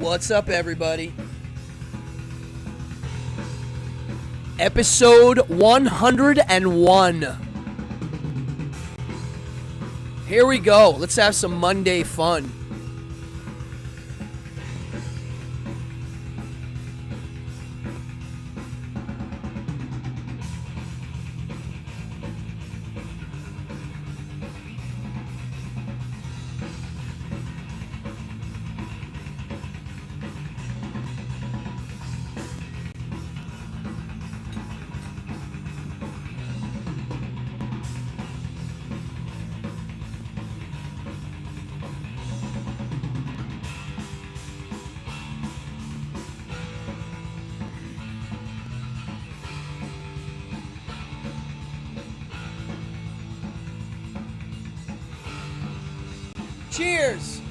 What's up, everybody? Episode 101. Here we go. Let's have some Monday fun. Cheers!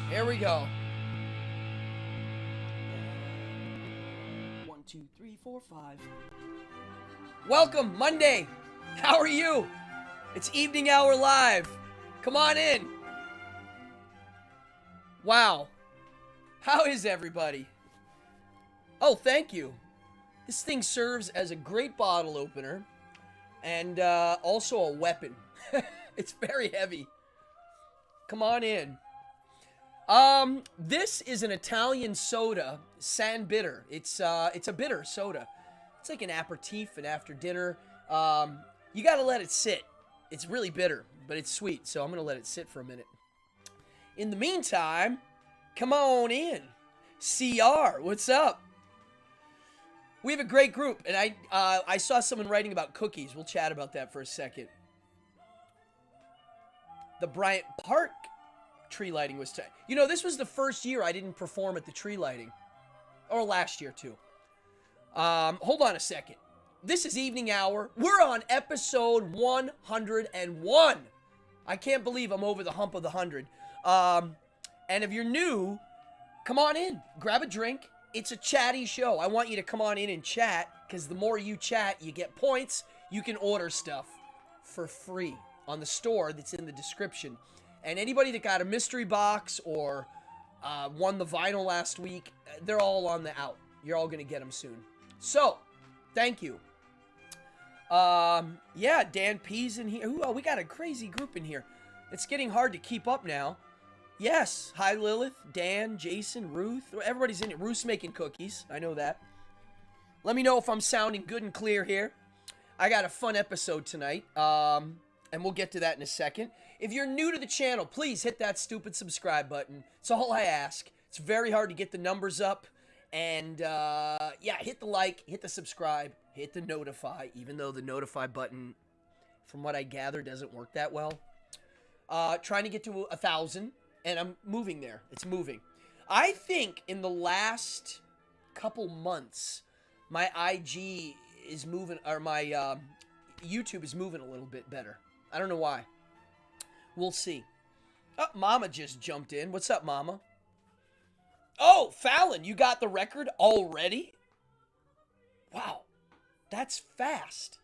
Here we go. 1, 2, 3, 4, 5. Welcome, Monday. How are you? It's Evening Hour Live. Come on in. Wow. How is everybody? Oh, thank you. This thing serves as a great bottle opener and also a weapon. It's very heavy. Come on in. This is an Italian soda, San Bitter. It's a bitter soda. It's like an aperitif and after dinner. You gotta let it sit. It's really bitter, but it's sweet, so I'm gonna let it sit for a minute. In the meantime, come on in. CR, what's up? We have a great group, and I saw someone writing about cookies. We'll chat about that for a second. The Bryant Park tree lighting was tight. You know, this was the first year I didn't perform at the tree lighting. Or last year, too. Hold on a second. This is Evening Hour. We're on episode 101. I can't believe I'm over the hump of the 100. And if you're new, come on in. Grab a drink. It's a chatty show. I want you to come on in and chat, because the more you chat, you get points. You can order stuff for free on the store that's in the description. And anybody that got a mystery box or won the vinyl last week, they're all on the out. You're all going to get them soon. So, thank you. Yeah, Dan P's in here. Ooh, we got a crazy group in here. It's getting hard to keep up now. Yes. Hi, Lilith, Dan, Jason, Ruth. Everybody's in it. Ruth's making cookies. I know that. Let me know if I'm sounding good and clear here. I got a fun episode tonight, and we'll get to that in a second. If you're new to the channel, please hit that stupid subscribe button. It's all I ask. It's very hard to get the numbers up. And, yeah, hit the like, hit the subscribe, hit the notify, even though the notify button, from what I gather, doesn't work that well. Trying to get to 1,000. And I'm moving there. It's moving. I think in the last couple months, my IG is moving, or my YouTube is moving a little bit better. I don't know why. We'll see. Oh, Mama just jumped in. What's up, Mama? Oh, Fallon, you got the record already? Wow. That's fast.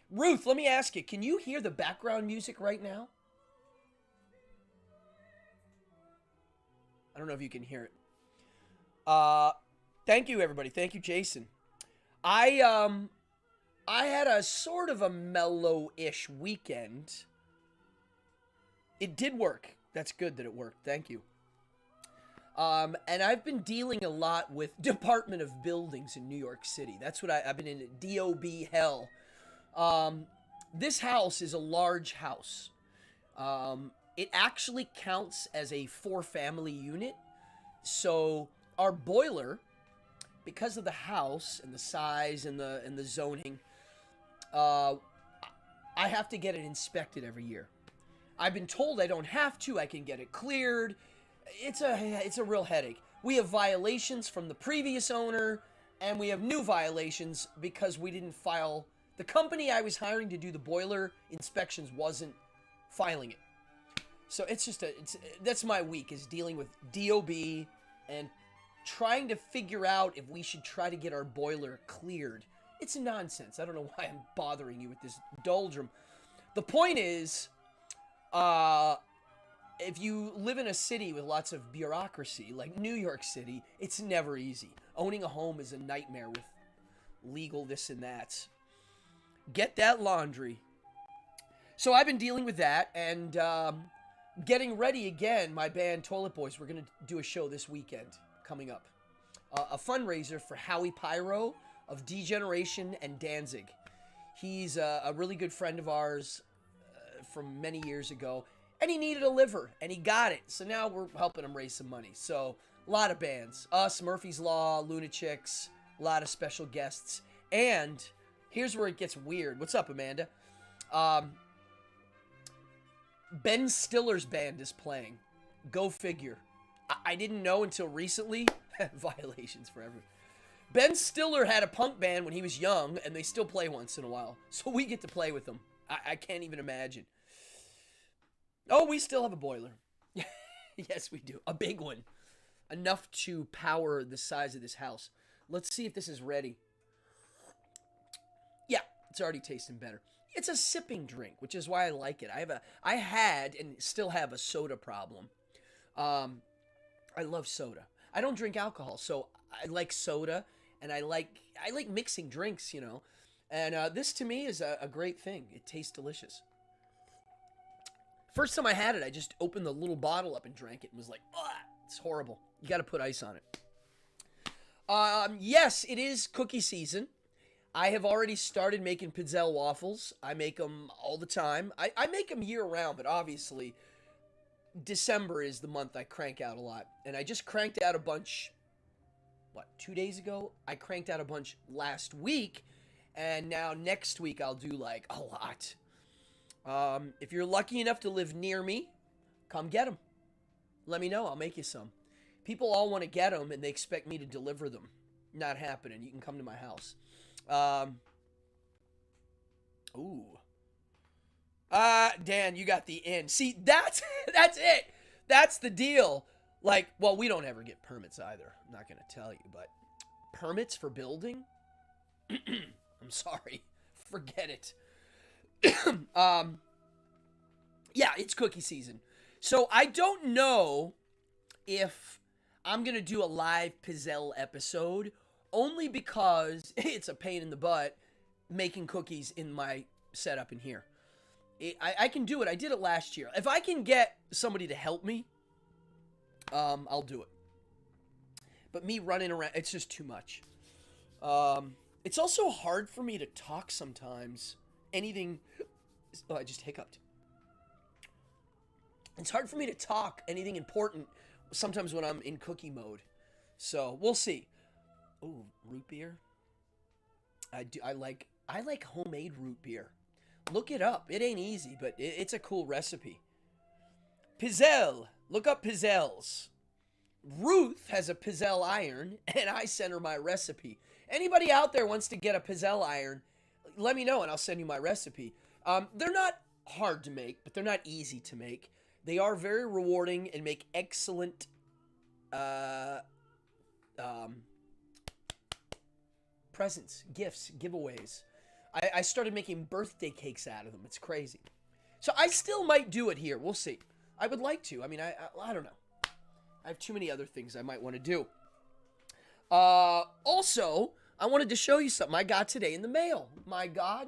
Ruth, let me ask you, can you hear the background music right now? I don't know if you can hear it. Thank you, everybody. Thank you, Jason. I had a sort of a mellow-ish weekend. It did work. That's good that it worked. Thank you. And I've been dealing a lot with Department of Buildings in New York City. That's what I've been in DOB hell. This house is a large house. It actually counts as a 4-family unit. So our boiler, because of the house and the size and the zoning, I have to get it inspected every year. I've been told I don't have to. I can get it cleared. It's a real headache. We have violations from the previous owner, and we have new violations because we didn't file. The company I was hiring to do the boiler inspections wasn't filing it. So it's just that's my week, is dealing with DOB and trying to figure out if we should try to get our boiler cleared It's nonsense. I don't know why I'm bothering you with this doldrum. The point is, if you live in a city with lots of bureaucracy, like New York City, it's never easy. Owning a home is a nightmare with legal this and that. Get that laundry. So I've been dealing with that, and getting ready again. My band, Toilet Boys, we're going to do a show this weekend coming up. A fundraiser for Howie Pyro of Degeneration and Danzig. He's a really good friend of ours from many years ago, and he needed a liver, and he got it. So now we're helping him raise some money. So a lot of bands. Us, Murphy's Law, Lunatics, a lot of special guests. And here's where it gets weird. What's up, Amanda? Ben Stiller's band is playing. Go figure. I didn't know until recently. Violations forever. Ben Stiller had a punk band when he was young, and they still play once in a while. So we get to play with them. I can't even imagine. Oh, we still have a boiler. Yes, we do. A big one. Enough to power the size of this house. Let's see if this is ready. Yeah, it's already tasting better. It's a sipping drink, which is why I like it. I had and still have a soda problem. I love soda. I don't drink alcohol, so I like soda, and I like mixing drinks, you know. And this to me is a great thing. It tastes delicious. First time I had it, I just opened the little bottle up and drank it and was like, ah, it's horrible. You got to put ice on it. Yes, it is cookie season. I have already started making Pizzelle waffles. I make them all the time. I make them year-round, but obviously December is the month I crank out a lot. And I just cranked out a bunch, 2 days ago? I cranked out a bunch last week, and now next week I'll do, like, a lot. If you're lucky enough to live near me, come get them. Let me know. I'll make you some. People all want to get them, and they expect me to deliver them. Not happening. You can come to my house. Ooh. Dan, you got the in. See, that's it. That's the deal. Like, well, we don't ever get permits either. I'm not going to tell you, but permits for building? I'm sorry. Forget it. Yeah, it's cookie season. So I don't know if I'm going to do a live Pizzelle episode, only because it's a pain in the butt making cookies in my setup in here. I can do it. I did it last year. If I can get somebody to help me, I'll do it. But me running around, it's just too much. It's also hard for me to talk sometimes. Anything... Oh, I just hiccuped. It's hard for me to talk anything important sometimes when I'm in cookie mode. So, we'll see. Oh, root beer. I like homemade root beer. Look it up. It ain't easy, but it's a cool recipe. Pizzelle. Look up Pizzelles. Ruth has a Pizzelle iron, and I sent her my recipe. Anybody out there wants to get a Pizzelle iron, let me know, and I'll send you my recipe. They're not hard to make, but they're not easy to make. They are very rewarding and make excellent presents, gifts, giveaways. I started making birthday cakes out of them. It's crazy. So I still might do it here. We'll see. I would like to. I mean, I don't know. I have too many other things I might want to do. Also, I wanted to show you something I got today in the mail. My God.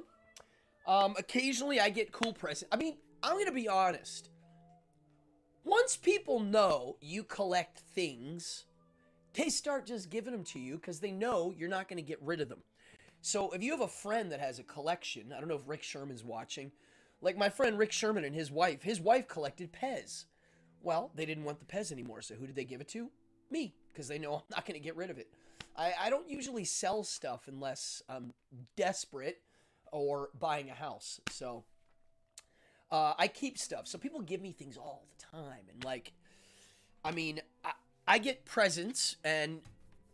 Occasionally I get cool presents. I mean, I'm going to be honest. Once people know you collect things, they start just giving them to you because they know you're not going to get rid of them. So if you have a friend that has a collection, I don't know if Rick Sherman's watching, like my friend Rick Sherman and his wife collected Pez. Well, they didn't want the Pez anymore, so who did they give it to? Me, because they know I'm not going to get rid of it. I don't usually sell stuff unless I'm desperate or buying a house. So I keep stuff. So people give me things all the time. And like, I mean, I get presents and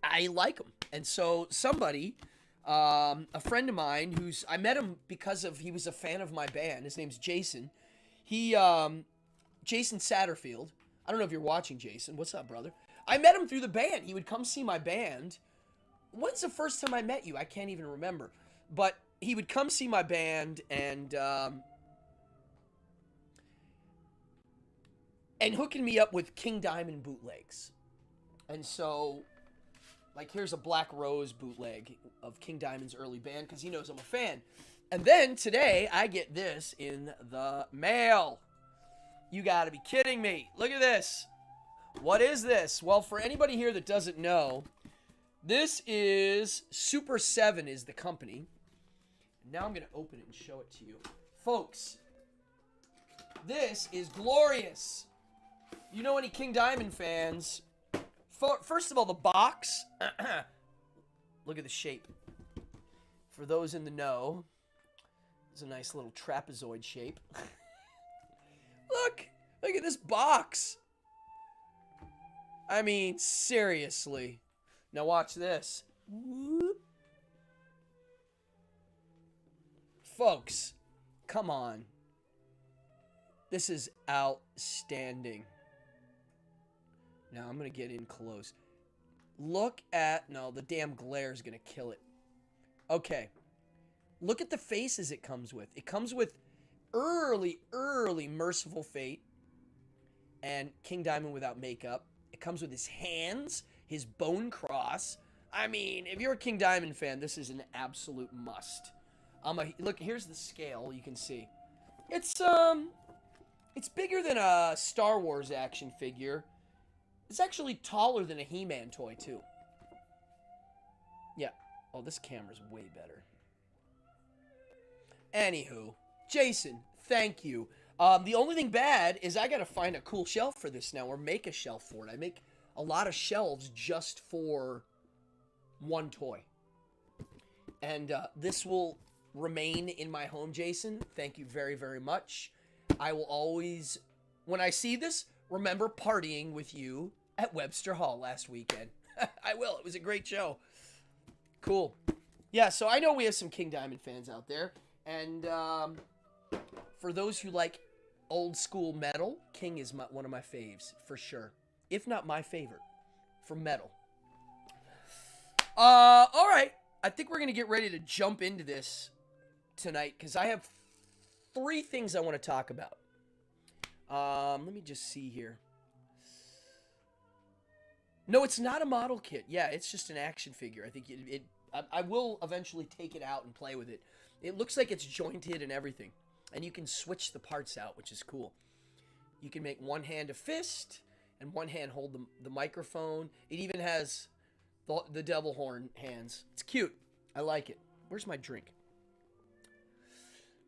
I like them. And so somebody, a friend of mine I met him because he was a fan of my band. His name's Jason. Jason Satterfield. I don't know if you're watching, Jason. What's up, brother? I met him through the band. He would come see my band. When's the first time I met you? I can't even remember. But he would come see my band and hooking me up with King Diamond bootlegs. And so, like, here's a Black Rose bootleg of King Diamond's early band because he knows I'm a fan. And then today, I get this in the mail. You gotta be kidding me. Look at this. What is this? Well, for anybody here that doesn't know, this is Super 7 is the company. Now I'm gonna open it and show it to you. Folks, this is glorious. You know any King Diamond fans? First of all, the box. Look at the shape. For those in the know, it's a nice little trapezoid shape. Look at this box. I mean, seriously. Now watch this. Whoop. Folks, come on. This is outstanding. Now I'm going to get in close. Look at... No, the damn glare is going to kill it. Okay. Look at the faces it comes with. It comes with early Merciful Fate and King Diamond without makeup. It comes with his hands, his bone cross. I mean, if you're a King Diamond fan, this is an absolute must. Look, here's the scale. You can see. It's bigger than a Star Wars action figure. It's actually taller than a He-Man toy, too. Yeah. Oh, this camera's way better. Anywho, Jason, thank you. The only thing bad is I gotta find a cool shelf for this now, or make a shelf for it. I make a lot of shelves just for one toy. And this will remain in my home, Jason. Thank you very, very much. I will always, when I see this, remember partying with you at Webster Hall last weekend. I will. It was a great show. Cool. Yeah, so I know we have some King Diamond fans out there. And for those who like old school metal, King is one of my faves, for sure. If not my favorite for metal. All right. I think we're going to get ready to jump into this tonight because I have 3 things I want to talk about. Let me just see here. No, it's not a model kit. Yeah, it's just an action figure. I think I will eventually take it out and play with it. It looks like it's jointed and everything. And you can switch the parts out, which is cool. You can make one hand a fist and one hand hold the microphone. It even has the devil horn hands. It's cute. I like it. Where's my drink?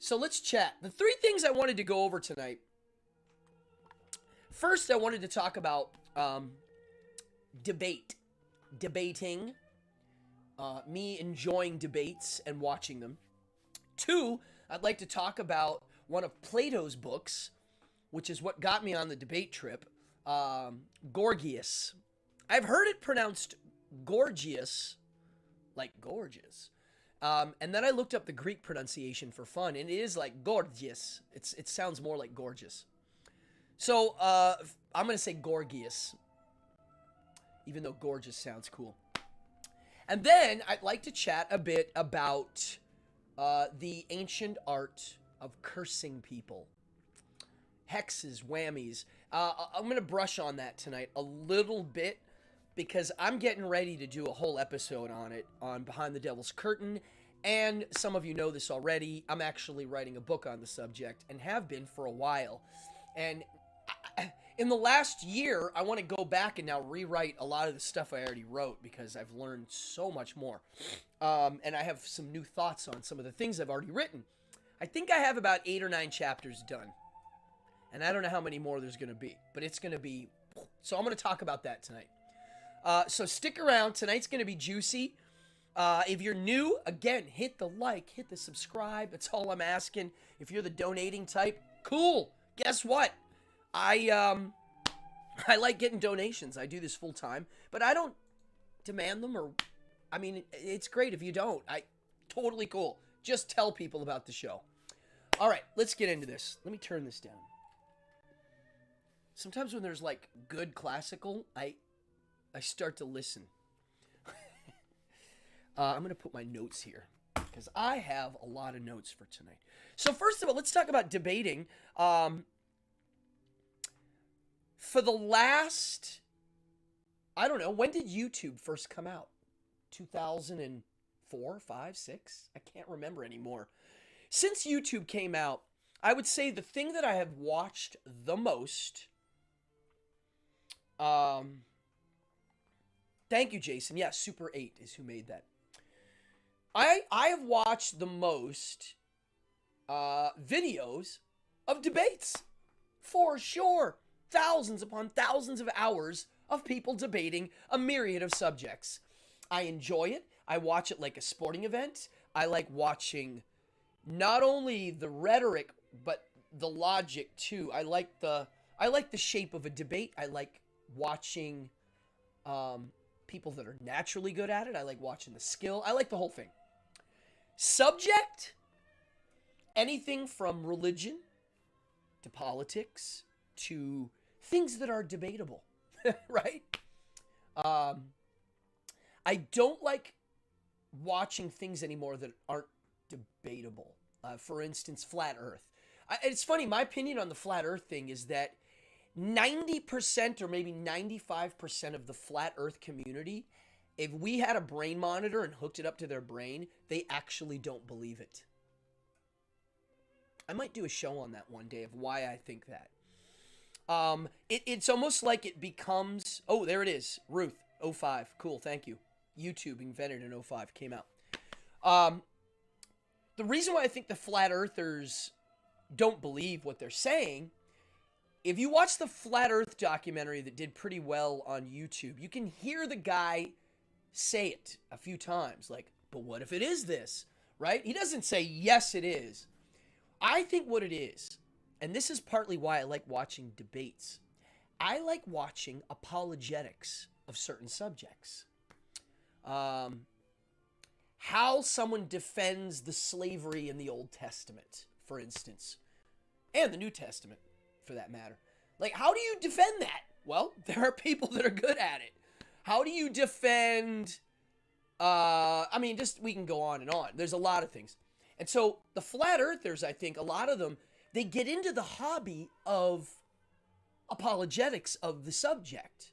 So let's chat. The 3 things I wanted to go over tonight. First, I wanted to talk about debating, me enjoying debates and watching them. 2, I'd like to talk about one of Plato's books, which is what got me on the debate trip, Gorgias. I've heard it pronounced Gorgias, like gorgeous. And then I looked up the Greek pronunciation for fun, and it is like gorgeous. It sounds more like gorgeous. So, I'm going to say Gorgias, even though gorgeous sounds cool. And then I'd like to chat a bit about the ancient art of cursing people. Hexes, whammies. I'm going to brush on that tonight a little bit because I'm getting ready to do a whole episode on it, on Behind the Devil's Curtain. And some of you know this already. I'm actually writing a book on the subject and have been for a while. And in the last year, I want to go back and now rewrite a lot of the stuff I already wrote because I've learned so much more. And I have some new thoughts on some of the things I've already written. I think I have about 8 or 9 chapters done. And I don't know how many more there's going to be. But it's going to be... So I'm going to talk about that tonight. So stick around. Tonight's going to be juicy. If you're new, again, hit the like, hit the subscribe. That's all I'm asking. If you're the donating type, cool. Guess what? I like getting donations. I do this full time, but I don't demand them or, I mean, it's great if you don't. Totally cool. Just tell people about the show. All right, let's get into this. Let me turn this down. Sometimes when there's like good classical, I start to listen. I'm going to put my notes here because I have a lot of notes for tonight. So first of all, let's talk about debating. For the last, I don't know, when did YouTube first come out? 2004, 5, 6? I can't remember anymore. Since YouTube came out, I would say the thing that I have watched the most, thank you, Jason. Yeah, Super 8 is who made that. I have watched the most videos of debates, for sure. Thousands upon thousands of hours of people debating a myriad of subjects. I enjoy it. I watch it like a sporting event. I like watching not only the rhetoric, but the logic too. I like the shape of a debate. I like watching people that are naturally good at it. I like watching the skill. I like the whole thing. Subject, anything from religion to politics to things that are debatable, right? I don't like watching things anymore that aren't debatable. For instance, flat Earth. It's funny, my opinion on the flat Earth thing is that 90% or maybe 95% of the flat Earth community, if we had a brain monitor and hooked it up to their brain, they actually don't believe it. I might do a show on that one day of why I think that. It's almost like it becomes... Oh, there it is. Ruth, 05. Cool, thank you. YouTube, invented in 05, came out. The reason why I think the flat earthers don't believe what they're saying, if you watch the Flat Earth documentary that did pretty well on YouTube, you can hear the guy say it a few times, like, but what if it is this, right? He doesn't say, yes, it is. I think what it is, and this is partly why I like watching debates, I like watching apologetics of certain subjects. How someone defends the slavery in the Old Testament, for instance, and the New Testament, for that matter. Like, how do you defend that? Well, there are people that are good at it. How do you defend, we can go on and on. There's a lot of things. And so the flat earthers, I think, a lot of them, they get into the hobby of apologetics of the subject.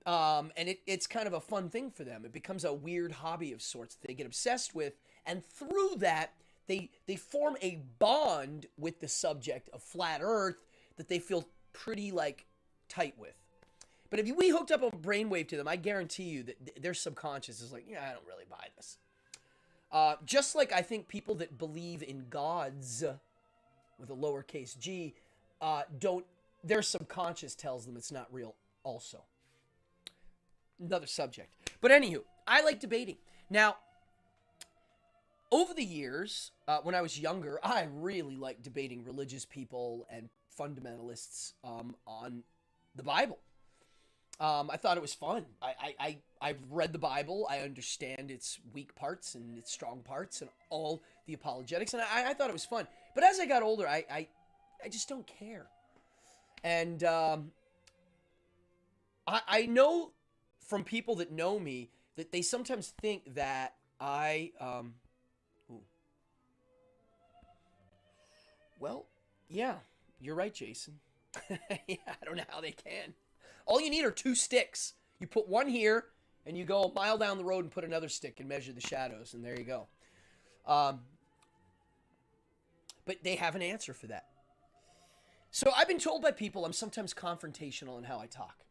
And it's kind of a fun thing for them. It becomes a weird hobby of sorts that they get obsessed with. And through that, they form a bond with the subject of flat earth that they feel pretty, like, tight with. But if we hooked up a brainwave to them, I guarantee you that their subconscious is like, yeah, I don't really buy this. Just like I think people that believe in gods, with a lowercase g, their subconscious tells them it's not real also. Another subject. But anywho, I like debating. Now, over the years, when I was younger, I really liked debating religious people and fundamentalists on the Bible. I thought it was fun. I've read the Bible. I understand its weak parts and its strong parts and all the apologetics, and I thought it was fun. But as I got older, I just don't care. And I know from people that know me that they sometimes think that well, yeah, you're right, Jason. Yeah, I don't know how they can. All you need are 2 sticks. You put one here, and you go a mile down the road and put another stick and measure the shadows, and there you go. But they have an answer for that. So I've been told by people I'm sometimes confrontational in how I talk.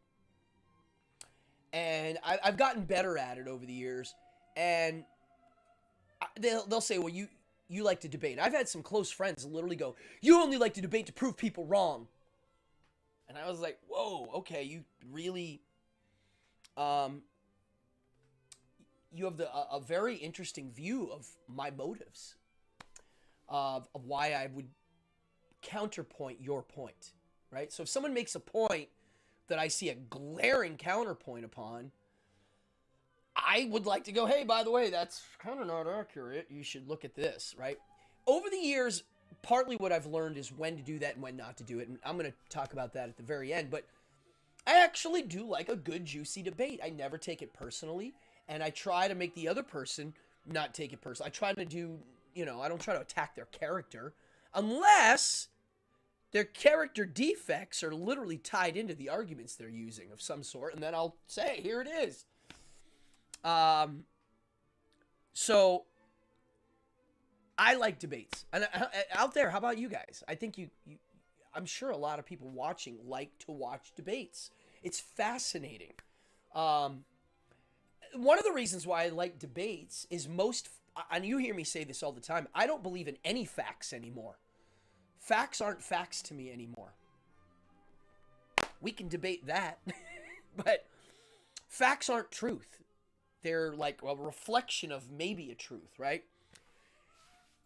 And I've gotten better at it over the years. And they'll say, well, you like to debate. I've had some close friends literally go, you only like to debate to prove people wrong. And I was like, whoa, okay, you really, you have a very interesting view of my motives, of why I would counterpoint your point, right? So if someone makes a point that I see a glaring counterpoint upon, I would like to go, hey, by the way, that's kind of not accurate. You should look at this, right? Over the years, partly what I've learned is when to do that and when not to do it. And I'm going to talk about that at the very end. But I actually do like a good, juicy debate. I never take it personally. And I try to make the other person not take it personally. I try to do, I don't try to attack their character unless their character defects are literally tied into the arguments they're using of some sort, and then I'll say, here it is. So I like debates. And out there, how about you guys? I think I'm sure a lot of people watching like to watch debates. It's fascinating. One of the reasons why I like debates is and you hear me say this all the time, I don't believe in any facts anymore. Facts aren't facts to me anymore. We can debate that, but facts aren't truth. They're like a reflection of maybe a truth, right?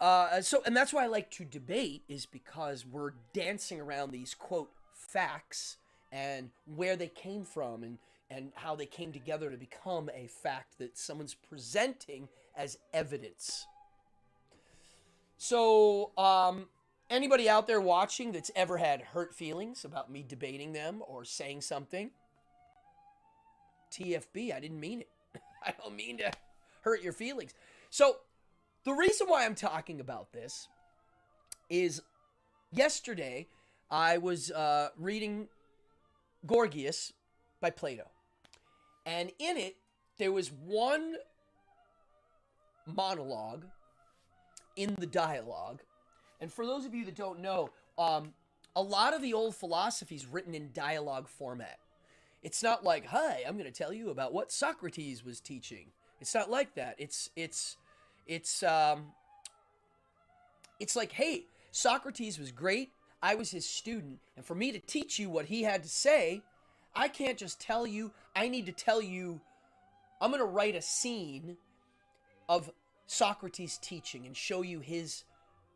And that's why I like to debate, is because we're dancing around these, quote, facts and where they came from and how they came together to become a fact that someone's presenting as evidence. So, anybody out there watching that's ever had hurt feelings about me debating them or saying something? TFB, I didn't mean it. I don't mean to hurt your feelings. So, the reason why I'm talking about this is yesterday I was reading Gorgias by Plato. And in it, there was one monologue in the dialogue. And for those of you that don't know, a lot of the old philosophy is written in dialogue format. It's not like, hi, I'm going to tell you about what Socrates was teaching. It's not like that. It's like, hey, Socrates was great. I was his student. And for me to teach you what he had to say, I can't just tell you. I need to tell you, I'm going to write a scene of Socrates teaching and show you his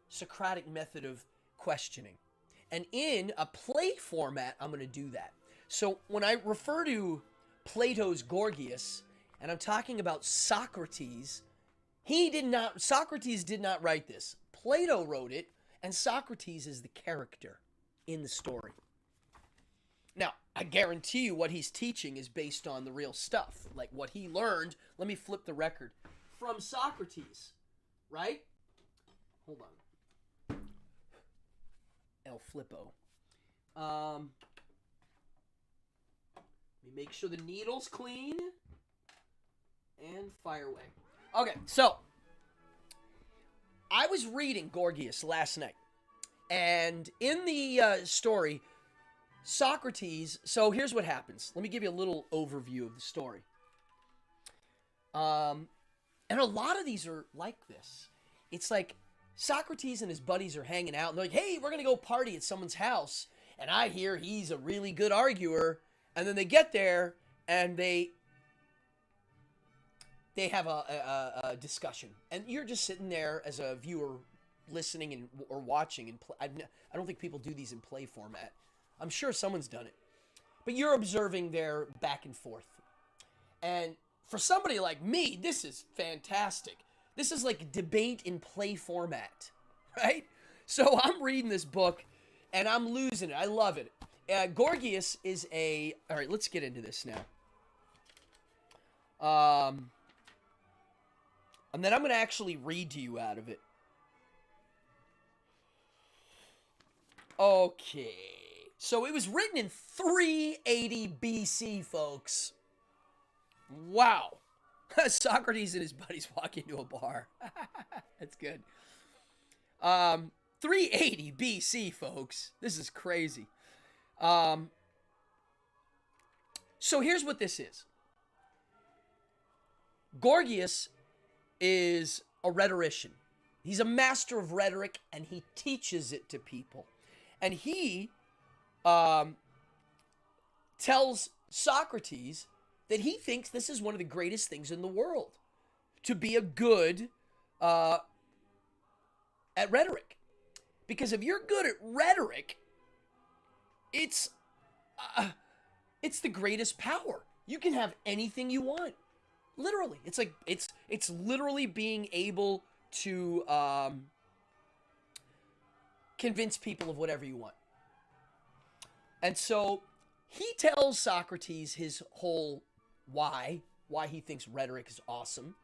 Socratic method of questioning. And in a play format, I'm going to do that. So when I refer to Plato's Gorgias, and I'm talking about Socrates, Socrates did not write this. Plato wrote it, and Socrates is the character in the story. Now, I guarantee you what he's teaching is based on the real stuff, like what he learned. Let me flip the record. From Socrates, right? Hold on. El Flippo. Let me make sure the needle's clean. And fire away. Okay, so I was reading Gorgias last night. And in the story, Socrates, so here's what happens. Let me give you a little overview of the story. And a lot of these are like this. It's like Socrates and his buddies are hanging out, and they're like, hey, we're going to go party at someone's house. And I hear he's a really good arguer. And then they get there, and they have a discussion. And you're just sitting there as a viewer listening or watching. And I don't think people do these in play format. I'm sure someone's done it. But you're observing their back and forth. And for somebody like me, this is fantastic. This is like debate in play format, right? So I'm reading this book, and I'm losing it. I love it. Gorgias is all right, let's get into this now. And then I'm going to actually read to you out of it. Okay. So it was written in 380 BC, folks. Wow. Socrates and his buddies walk into a bar. That's good. 380 BC, folks. This is crazy. So here's what this is. Gorgias is a rhetorician. He's a master of rhetoric, and he teaches it to people. And he tells Socrates that he thinks this is one of the greatest things in the world, to be a good at rhetoric. Because if you're good at rhetoric, it's the greatest power. You can have anything you want. Literally. It's like it's literally being able to convince people of whatever you want. And so he tells Socrates his whole why he thinks rhetoric is awesome.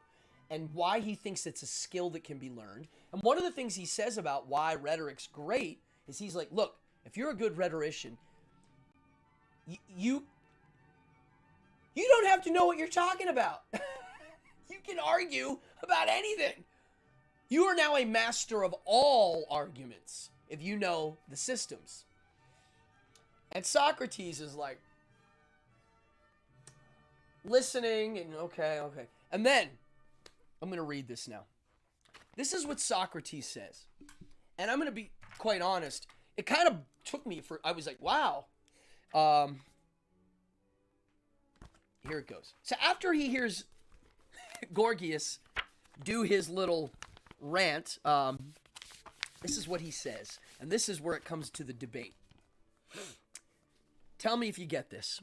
and why he thinks it's a skill that can be learned. And one of the things he says about why rhetoric's great is he's like, look, if you're a good rhetorician, you don't have to know what you're talking about. You can argue about anything. You are now a master of all arguments if you know the systems. And Socrates is like listening and okay. And then I'm going to read this now. This is what Socrates says. And I'm going to be quite honest. It kind of took me I was like, wow. Here it goes. So after he hears Gorgias do his little rant, this is what he says. And this is where it comes to the debate. Tell me if you get this.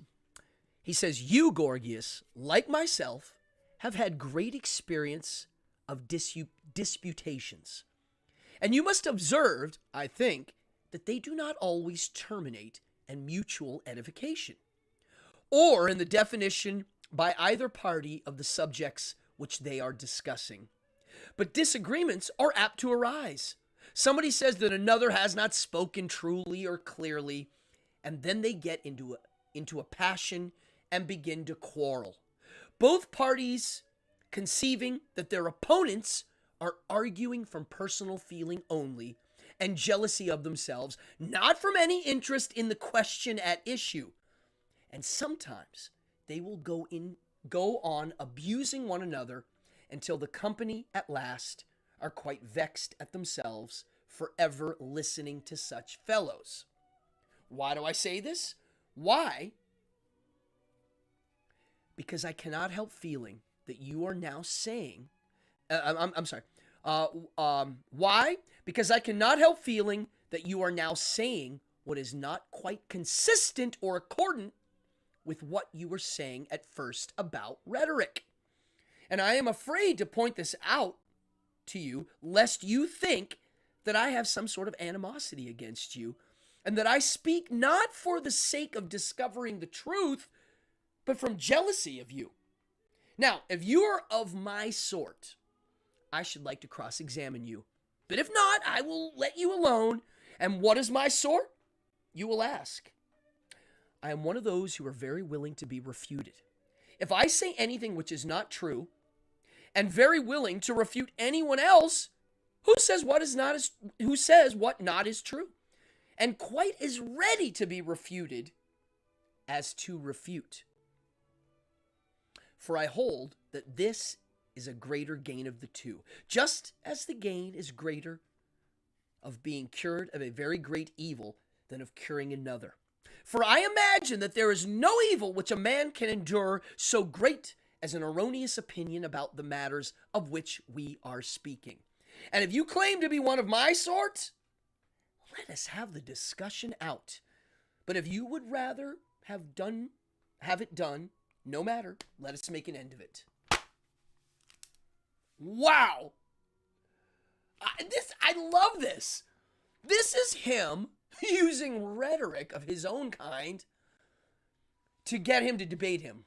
He says, you, Gorgias, like myself, have had great experience of disputations. And you must have observed, I think, that they do not always terminate in mutual edification, or in the definition by either party of the subjects which they are discussing. But disagreements are apt to arise. Somebody says that another has not spoken truly or clearly, and then they get into a passion and begin to quarrel. Both parties conceiving that their opponents are arguing from personal feeling only and jealousy of themselves, not from any interest in the question at issue. And sometimes they will go on abusing one another until the company at last are quite vexed at themselves for ever listening to such fellows. Why do I say this? Why? Because I cannot help feeling that you are now saying, I'm sorry. Why? Because I cannot help feeling that you are now saying what is not quite consistent or accordant with what you were saying at first about rhetoric. And I am afraid to point this out to you, lest you think that I have some sort of animosity against you, and that I speak not for the sake of discovering the truth, but from jealousy of you. Now, if you are of my sort, I should like to cross-examine you. But if not, I will let you alone. And what is my sort? You will ask. I am one of those who are very willing to be refuted. If I say anything which is not true, and very willing to refute anyone else who says what not is true, and quite as ready to be refuted as to refute. For I hold that this is a greater gain of the two, just as the gain is greater of being cured of a very great evil than of curing another. For I imagine that there is no evil which a man can endure so great as an erroneous opinion about the matters of which we are speaking. And if you claim to be one of my sort, let us have the discussion out. But if you would rather have it done, no matter, let us make an end of it. Wow. I love this. This is him using rhetoric of his own kind to get him to debate him.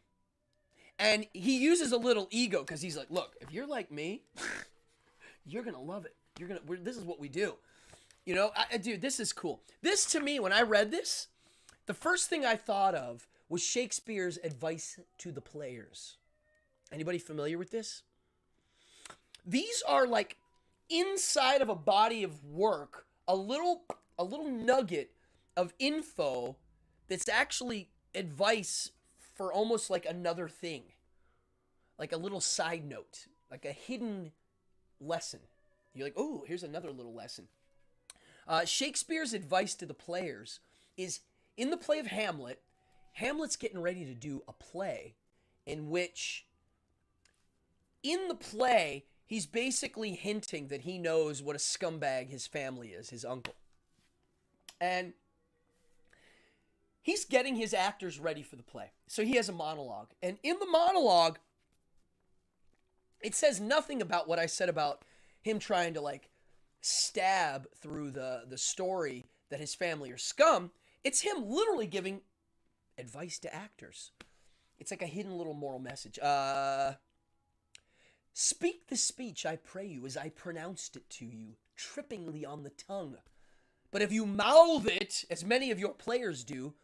And he uses a little ego because he's like, look, if you're like me, you're going to love it. This is what we do. You know, dude, this is cool. This, to me, when I read this, the first thing I thought of was Shakespeare's advice to the players. Anybody familiar with this? These are like inside of a body of work, a little nugget of info that's actually advice for almost like another thing. Like a little side note, like a hidden lesson. You're like, oh, here's another little lesson. Shakespeare's advice to the players is in the play of Hamlet. Hamlet's getting ready to do a play in which, in the play, he's basically hinting that he knows what a scumbag his family is, his uncle. And he's getting his actors ready for the play. So he has a monologue. And in the monologue, it says nothing about what I said about him trying to like stab through the story that his family are scum. It's him literally giving advice to actors. It's like a hidden little moral message. Speak the speech, I pray you, as I pronounced it to you, trippingly on the tongue. But if you mouth it, as many of your players do,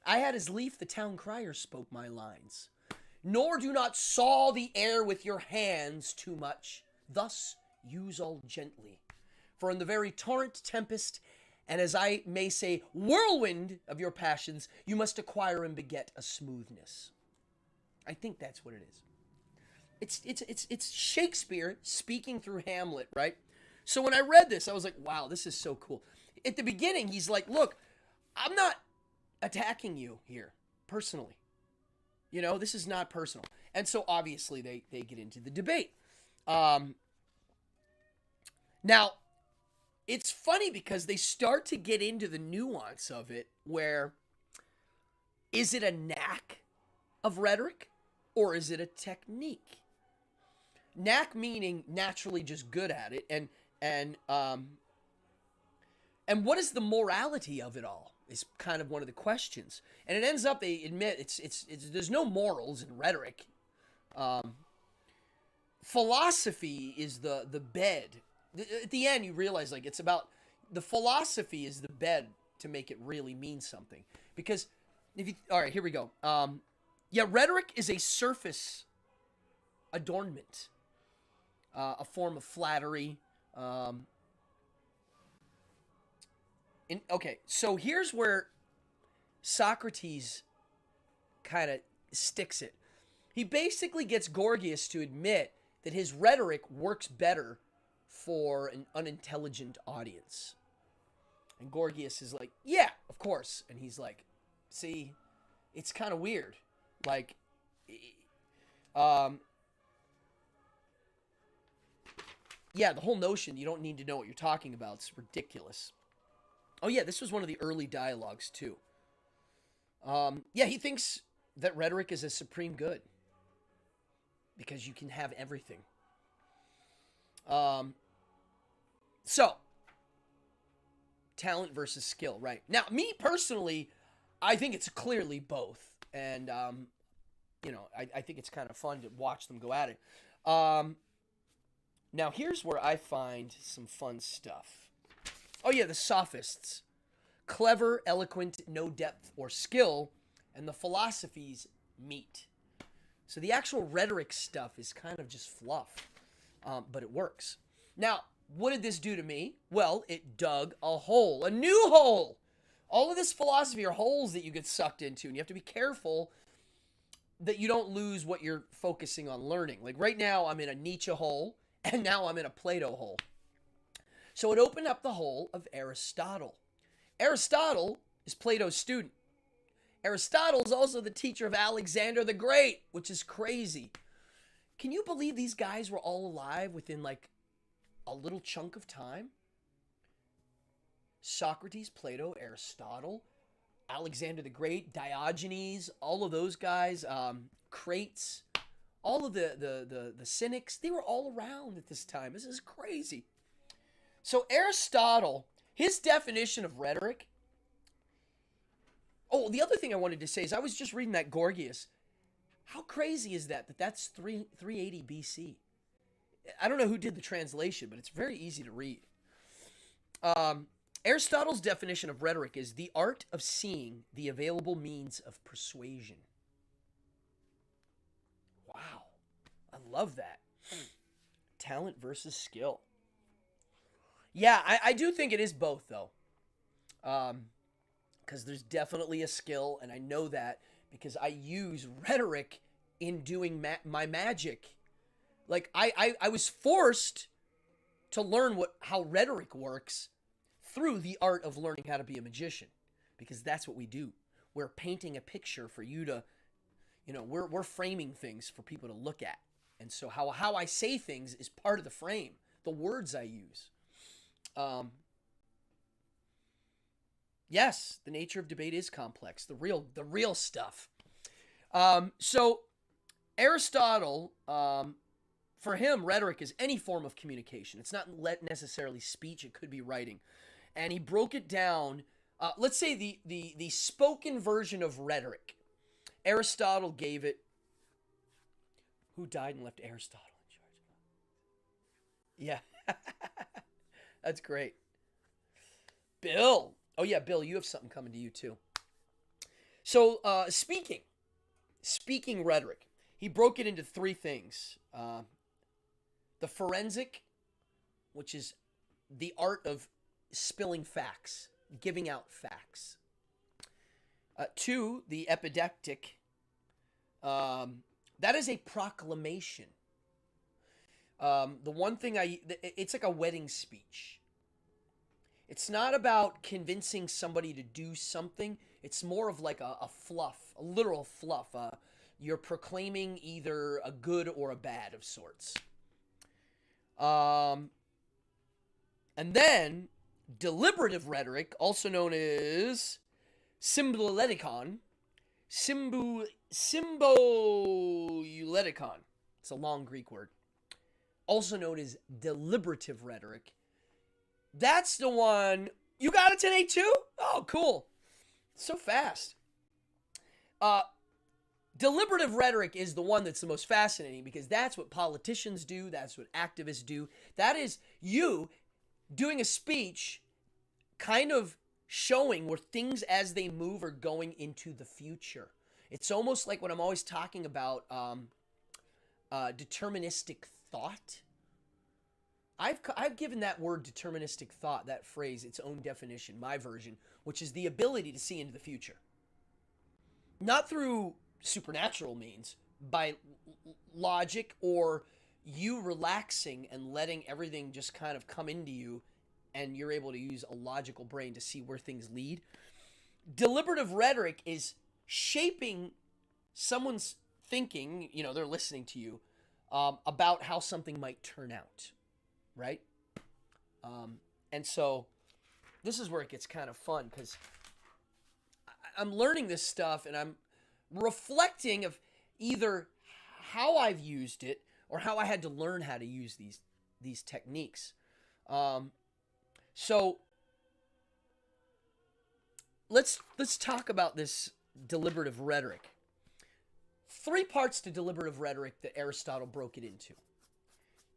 I had as lief the town crier spoke my lines. Nor do not saw the air with your hands too much. Thus use all gently. For in the very torrent, tempest, and as I may say, whirlwind of your passions, you must acquire and beget a smoothness. I think that's what it is. It's Shakespeare speaking through Hamlet, right? So when I read this, I was like, wow, this is so cool. At the beginning, he's like, look, I'm not attacking you here personally. You know, this is not personal. And so obviously they get into the debate. Now, it's funny because they start to get into the nuance of it where is it a knack of rhetoric or is it a technique? Knack meaning naturally just good at it, and what is the morality of it all is kind of one of the questions. And it ends up they admit it's there's no morals in rhetoric. Philosophy is the bed. At the end you realize like it's about the philosophy is the bed to make it really mean something. Because if you all right, here we go. Rhetoric is a surface adornment. A form of flattery. Okay, so here's where Socrates kind of sticks it. He basically gets Gorgias to admit that his rhetoric works better for an unintelligent audience. And Gorgias is like, yeah, of course. And he's like, see, it's kind of weird. Like, yeah, the whole notion you don't need to know what you're talking about is ridiculous. Oh, yeah, this was one of the early dialogues, too. He thinks that rhetoric is a supreme good because you can have everything. So, talent versus skill, right? Now, me personally, I think it's clearly both. And, I think it's kind of fun to watch them go at it. Now, here's where I find some fun stuff. Oh, yeah, the sophists. Clever, eloquent, no depth or skill, and the philosophies meet. So the actual rhetoric stuff is kind of just fluff, but it works. Now, what did this do to me? Well, it dug a hole, a new hole. All of this philosophy are holes that you get sucked into, and you have to be careful that you don't lose what you're focusing on learning. Like right now, I'm in a Nietzsche hole, and now I'm in a Plato hole. So it opened up the hole of Aristotle. Aristotle is Plato's student. Aristotle is also the teacher of Alexander the Great, which is crazy. Can you believe these guys were all alive within like a little chunk of time? Socrates, Plato, Aristotle, Alexander the Great, Diogenes, all of those guys, Crates, all of the Cynics, they were all around at this time. This is crazy. So Aristotle, his definition of rhetoric. Oh, the other thing I wanted to say is I was just reading that Gorgias. How crazy is that that's 380 BC? I don't know who did the translation, but it's very easy to read. Aristotle's definition of rhetoric is the art of seeing the available means of persuasion. Wow. I love that. Talent versus skill. Yeah, I do think it is both, though. Because there's definitely a skill, and I know that because I use rhetoric in doing my magic. Like, I was forced to learn how rhetoric works through the art of learning how to be a magician, because that's what we do. We're painting a picture for you to, we're framing things for people to look at. And so how I say things is part of the frame, the words I use. Yes, the nature of debate is complex, the real stuff. So Aristotle, for him, rhetoric is any form of communication. It's not necessarily speech, it could be writing. And he broke it down, let's say the spoken version of rhetoric. Aristotle gave it, who died and left Aristotle in charge? Yeah. That's great. Bill. Oh yeah, Bill, you have something coming to you too. So, speaking rhetoric. He broke it into three things. The forensic, which is the art of spilling facts, giving out facts. Two, the epidectic. That is a proclamation. The one thing it's like a wedding speech. It's not about convincing somebody to do something. It's more of like a fluff, a literal fluff. You're proclaiming either a good or a bad of sorts. And then deliberative rhetoric, also known as symboleticon, symboleticon. It's a long Greek word. Also known as deliberative rhetoric. That's the one. You got it today too? Oh, cool. So fast. Deliberative rhetoric is the one that's the most fascinating because that's what politicians do. That's what activists do. That is you doing a speech kind of showing where things as they move are going into the future. It's almost like what I'm always talking about, deterministic thought. I've given that word deterministic thought, that phrase, its own definition, my version, which is the ability to see into the future. Not through supernatural means, by logic or you relaxing and letting everything just kind of come into you and you're able to use a logical brain to see where things lead. Deliberative rhetoric is shaping someone's thinking, they're listening to you, about how something might turn out. Right? And so this is where it gets kind of fun because I'm learning this stuff and I'm reflecting of either how I've used it or how I had to learn how to use these techniques. So let's talk about this deliberative rhetoric. 3 parts to deliberative rhetoric that Aristotle broke it into.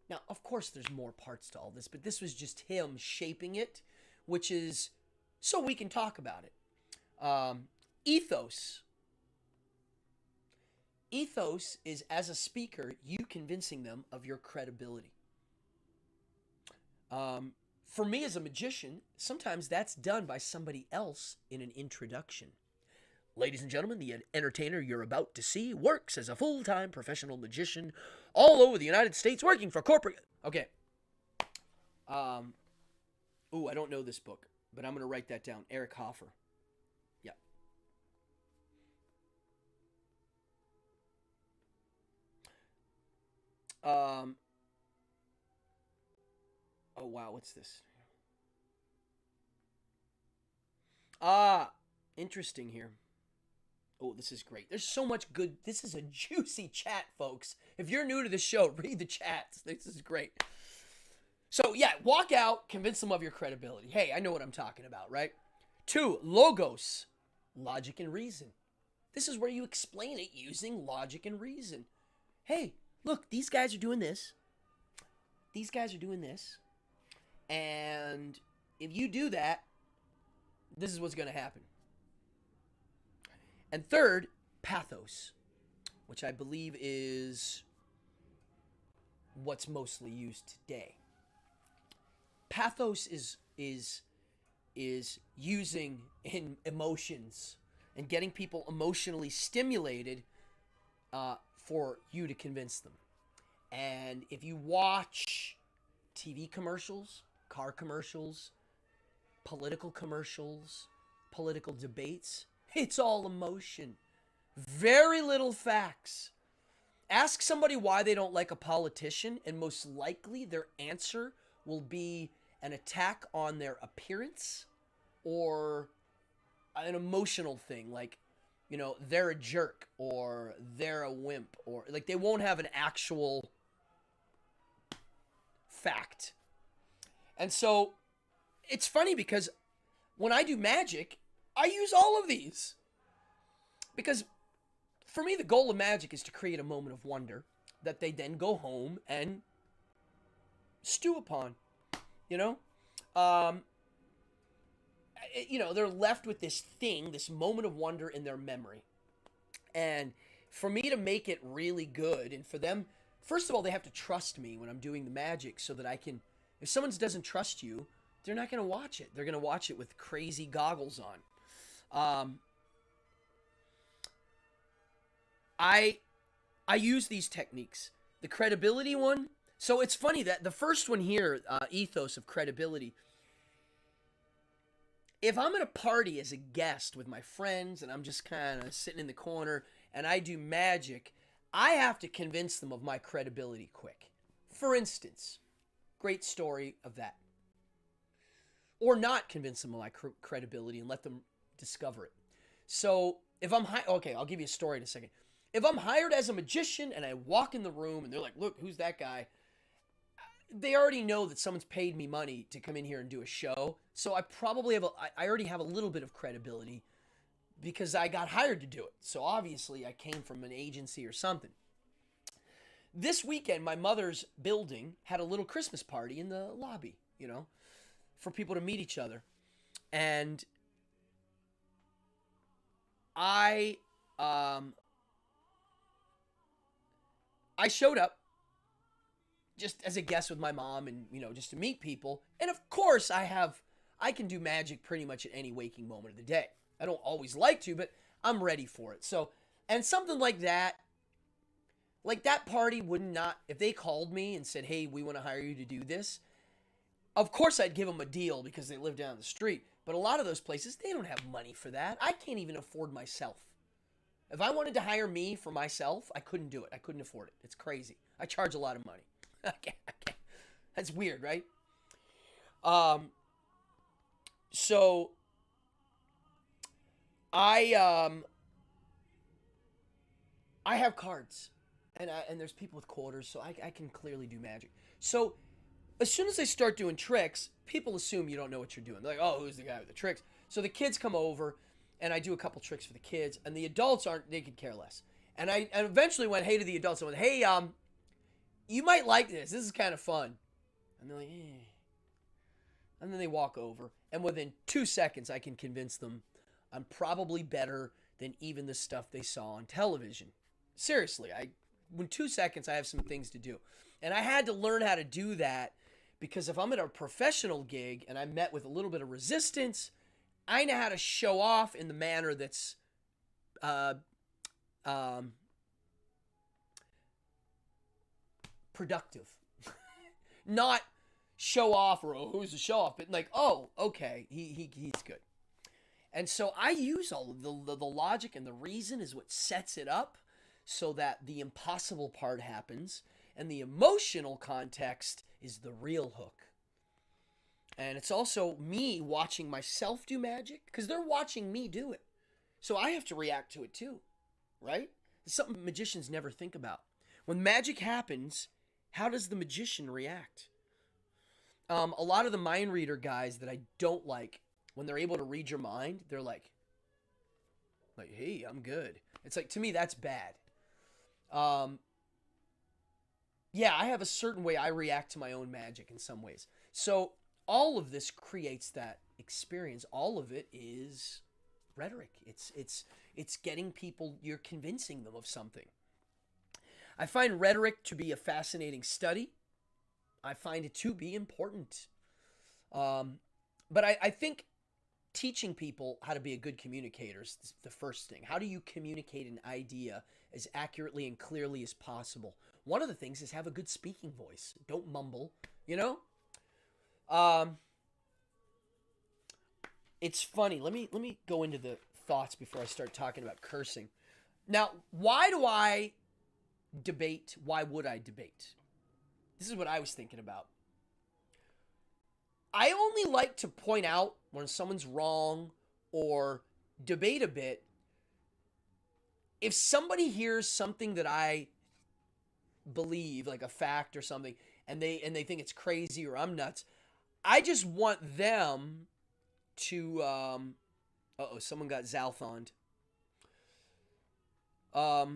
Now, of course, there's more parts to all this, but this was just him shaping it, which is so we can talk about it. Ethos. Ethos is, as a speaker, you convincing them of your credibility. For me as a magician, sometimes that's done by somebody else in an introduction. Ladies and gentlemen, the entertainer you're about to see works as a full-time professional magician all over the United States working for corporate... Okay. I don't know this book, but I'm going to write that down. Eric Hoffer. Yeah. Oh, wow, what's this? Interesting here. Oh, this is great. There's so much good. This is a juicy chat, folks. If you're new to the show, read the chats. This is great. So, yeah, walk out, convince them of your credibility. Hey, I know what I'm talking about, right? 2, logos, logic and reason. This is where you explain it using logic and reason. Hey, look, these guys are doing this. These guys are doing this. And if you do that, this is what's going to happen. And 3rd, pathos, which I believe is what's mostly used today. Pathos is using in emotions and getting people emotionally stimulated for you to convince them. And if you watch TV commercials, car commercials, political commercials, political debates, it's all emotion. Very little facts. Ask somebody why they don't like a politician, and most likely their answer will be an attack on their appearance or an emotional thing like, they're a jerk or they're a wimp, or like they won't have an actual fact. And so it's funny because when I do magic, I use all of these. Because for me, the goal of magic is to create a moment of wonder that they then go home and stew upon, you know? Um, they're left with this thing, this moment of wonder in their memory. And for me to make it really good, and for them, first of all, they have to trust me when I'm doing the magic so that I can, if someone doesn't trust you, they're not going to watch it. They're going to watch it with crazy goggles on. I use these techniques. The credibility one. So it's funny that the first one here, Ethos of Credibility. If I'm at a party as a guest with my friends and I'm just kind of sitting in the corner and I do magic, I have to convince them of my credibility quick. For instance, great story of that. Or not convince them of my credibility and let them discover it. So if I'm okay, I'll give you a story in a second. If I'm hired as a magician and I walk in the room and they're like, look, who's that guy? They already know that someone's paid me money to come in here and do a show. So I probably I already have a little bit of credibility because I got hired to do it. So obviously I came from an agency or something. This weekend, my mother's building had a little Christmas party in the lobby, for people to meet each other. And I showed up just as a guest with my mom and, just to meet people. And of course I can do magic pretty much at any waking moment of the day. I don't always like to, but I'm ready for it. So, and something like that party would not, if they called me and said, hey, we want to hire you to do this, of course I'd give them a deal because they live down the street. But a lot of those places, they don't have money for that. I can't even afford myself. If I wanted to hire me for myself, I couldn't do it. I couldn't afford it. It's crazy. I charge a lot of money. I can't. That's weird, right? So I have cards, and there's people with quarters, so I can clearly do magic. So as soon as I start doing tricks, people assume you don't know what you're doing. They're like, oh, who's the guy with the tricks? So the kids come over, and I do a couple tricks for the kids, and the adults they could care less. And I eventually went, hey, to the adults. I went, hey, you might like this. This is kind of fun. And they're like, eh. And then they walk over, and within 2 seconds, I can convince them I'm probably better than even the stuff they saw on television. Seriously, in 2 seconds, I have some things to do. And I had to learn how to do that because if I'm at a professional gig and I'm met with a little bit of resistance, I know how to show off in the manner that's productive. Not show off or, oh, who's the show off? But like, oh, okay, he's good. And so I use all of the logic, and the reason is what sets it up so that the impossible part happens, and the emotional context is the real hook. And it's also me watching myself do magic, because they're watching me do it. So I have to react to it too, right? It's something magicians never think about. When magic happens, how does the magician react? A lot of the mind reader guys that I don't like, when they're able to read your mind, they're like, hey, I'm good. It's like, to me, that's bad. Yeah, I have a certain way I react to my own magic in some ways. So all of this creates that experience. All of it is rhetoric. It's getting people, you're convincing them of something. I find rhetoric to be a fascinating study. I find it to be important. But I think teaching people how to be a good communicator is the first thing. How do you communicate an idea as accurately and clearly as possible? One of the things is have a good speaking voice. Don't mumble, It's funny. Let me go into the thoughts before I start talking about cursing. Now, why do I debate? Why would I debate? This is what I was thinking about. I only like to point out when someone's wrong or debate a bit if somebody hears something that I believe, like a fact or something, and they think it's crazy or I'm nuts. I just want them to someone got Zalthoned. I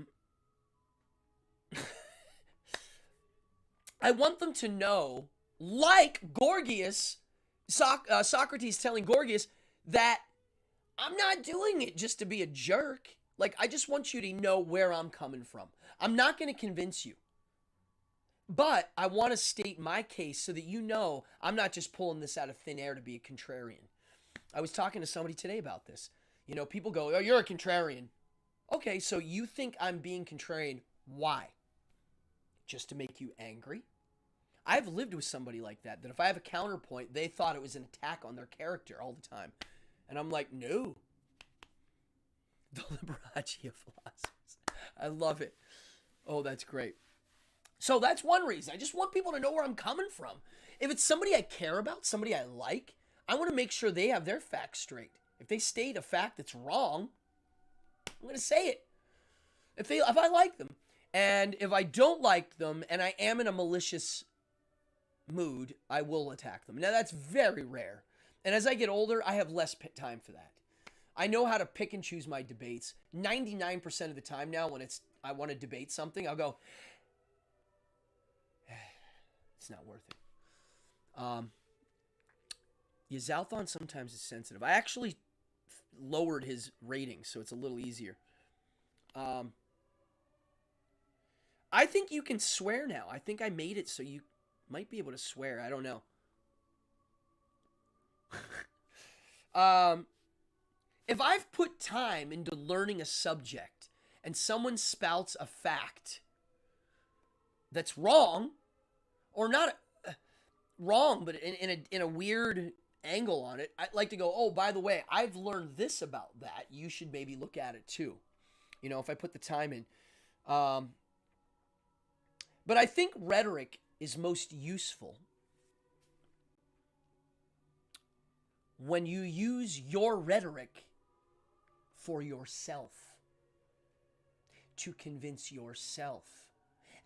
want them to know like Gorgias, Socrates telling Gorgias that I'm not doing it just to be a jerk. Like, I just want you to know where I'm coming from. I'm not going to convince you. But I want to state my case so that you know I'm not just pulling this out of thin air to be a contrarian. I was talking to somebody today about this. You know, people go, oh, you're a contrarian. Okay, so you think I'm being contrarian. Why? Just to make you angry? I've lived with somebody like that if I have a counterpoint, they thought it was an attack on their character all the time. And I'm like, no. The Liberace of philosophers. I love it. Oh, that's great. So that's one reason. I just want people to know where I'm coming from. If it's somebody I care about, somebody I like, I want to make sure they have their facts straight. If they state a fact that's wrong, I'm going to say it. If I like them. And if I don't like them and I am in a malicious mood, I will attack them. Now, that's very rare. And as I get older, I have less time for that. I know how to pick and choose my debates. 99% of the time now when I want to debate something, I'll go, it's not worth it. Yazalthon sometimes is sensitive. I actually lowered his rating, so it's a little easier. I think you can swear now. I think I made it so you might be able to swear. I don't know. If I've put time into learning a subject and someone spouts a fact that's wrong, or not wrong, but in a weird angle on it, I'd like to go, oh, by the way, I've learned this about that. You should maybe look at it too. You know, if I put the time in. But I think rhetoric is most useful when you use your rhetoric for yourself, to convince yourself,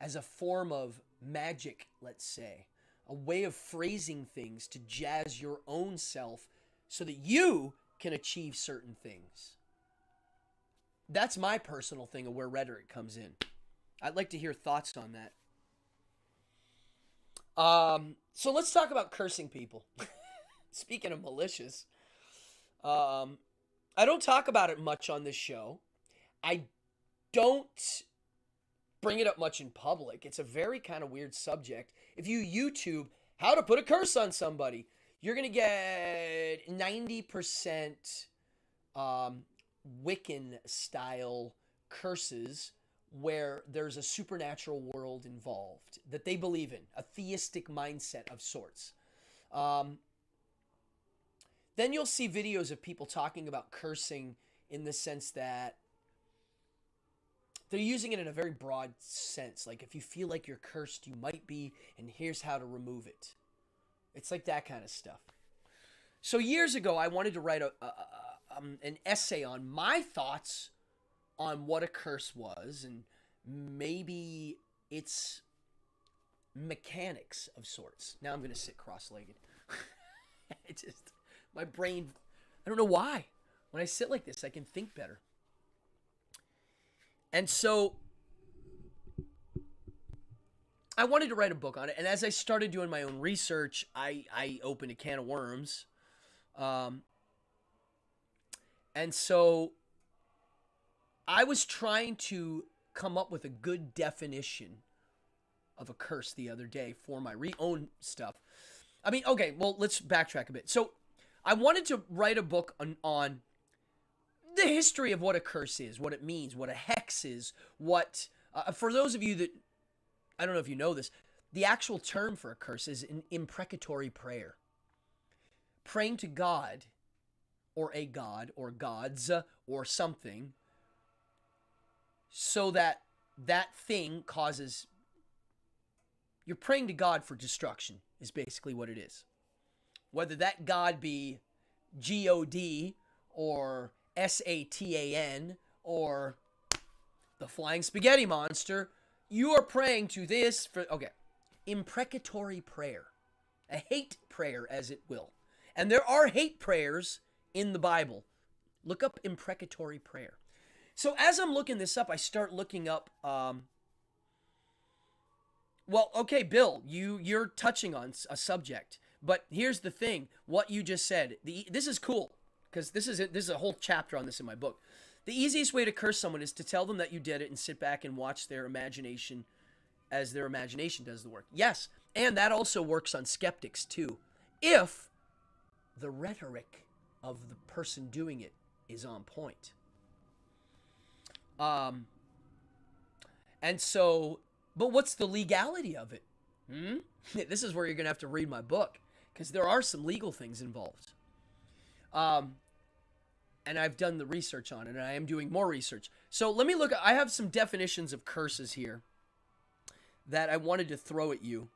as a form of magic, let's say, a way of phrasing things to jazz your own self so that you can achieve certain things. That's my personal thing of where rhetoric comes in. I'd like to hear thoughts on that. So let's talk about cursing people. Speaking of malicious, I don't talk about it much on this show. I don't bring it up much in public. It's a very kind of weird subject. If you YouTube how to put a curse on somebody, you're going to get 90% Wiccan style curses where there's a supernatural world involved that they believe in, a theistic mindset of sorts. Then you'll see videos of people talking about cursing in the sense that they're using it in a very broad sense. Like, if you feel like you're cursed, you might be, and here's how to remove it. It's like that kind of stuff. So years ago, I wanted to write an essay on my thoughts on what a curse was, and maybe its mechanics of sorts. Now I'm going to sit cross-legged. My brain, I don't know why. When I sit like this, I can think better. And so I wanted to write a book on it. And as I started doing my own research, I opened a can of worms. And so I was trying to come up with a good definition of a curse the other day for my own stuff. I mean, okay, well, let's backtrack a bit. So I wanted to write a book on the history of what a curse is, what it means, what a hex is, what, for those of you that, I don't know if you know this, the actual term for a curse is an imprecatory prayer. Praying to God, or a god, or gods, or something, so that that thing causes, you're praying to God for destruction, is basically what it is. Whether that God be G-O-D, or S-A-T-A-N, or the Flying Spaghetti Monster, you are praying to this for, okay, imprecatory prayer. A hate prayer, as it will. And there are hate prayers in the Bible. Look up imprecatory prayer. So as I'm looking this up, I start looking up Well, okay, Bill, you're touching on a subject, but here's the thing: what you just said. This is cool because this is a whole chapter on this in my book. The easiest way to curse someone is to tell them that you did it and sit back and watch their imagination as their imagination does the work. Yes, and that also works on skeptics too, if the rhetoric of the person doing it is on point. And so, but what's the legality of it? This is where you're going to have to read my book, because there are some legal things involved. And I've done the research on it, and I am doing more research. So let me look. I have some definitions of curses here that I wanted to throw at you.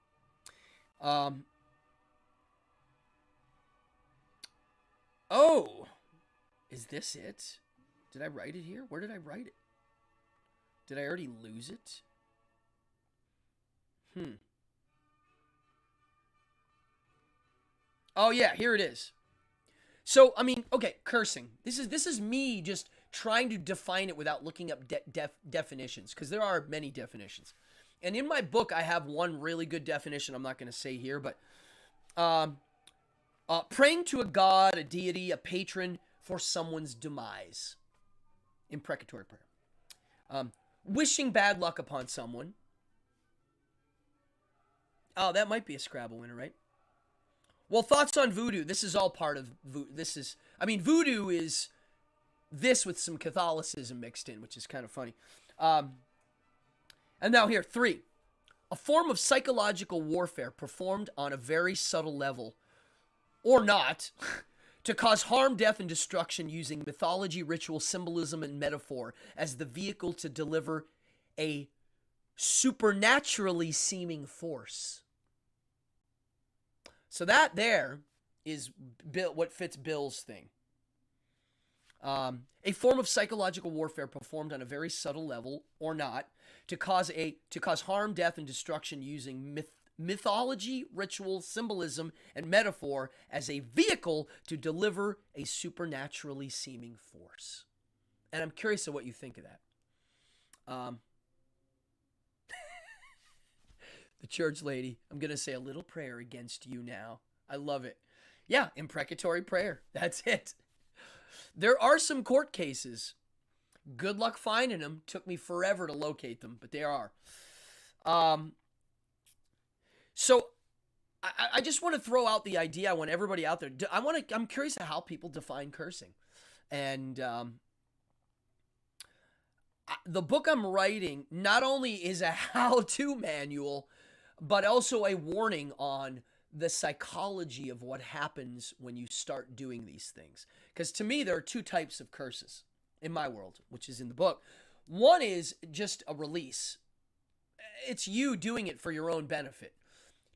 Oh, is this it? Did I write it here? Where did I write it? Did I already lose it? Oh yeah, here it is. So, I mean, okay, cursing. This is me just trying to define it without looking up definitions, because there are many definitions. And in my book, I have one really good definition I'm not going to say here, but praying to a god, a deity, a patron for someone's demise. Imprecatory prayer. Wishing bad luck upon someone. Oh, that might be a Scrabble winner, right? Well, thoughts on voodoo. This is all part of voodoo is this with some Catholicism mixed in, which is kind of funny. And now here, 3. A form of psychological warfare performed on a very subtle level, or not, to cause harm, death, and destruction using mythology, ritual, symbolism, and metaphor as the vehicle to deliver a supernaturally seeming force. So that there is what fits Bill's thing. A form of psychological warfare performed on a very subtle level, or not, to cause harm, death, and destruction using mythology, ritual, symbolism, and metaphor as a vehicle to deliver a supernaturally seeming force. And I'm curious of what you think of that. The church lady, I'm going to say a little prayer against you now. I love it. Yeah, imprecatory prayer. That's it. There are some court cases. Good luck finding them. Took me forever to locate them, but they are. So I just want to throw out the idea. I want everybody out there. I'm curious of how people define cursing. And the book I'm writing not only is a how-to manual, but also a warning on the psychology of what happens when you start doing these things. Because to me, there are 2 types of curses in my world, which is in the book. One is just a release. It's you doing it for your own benefit.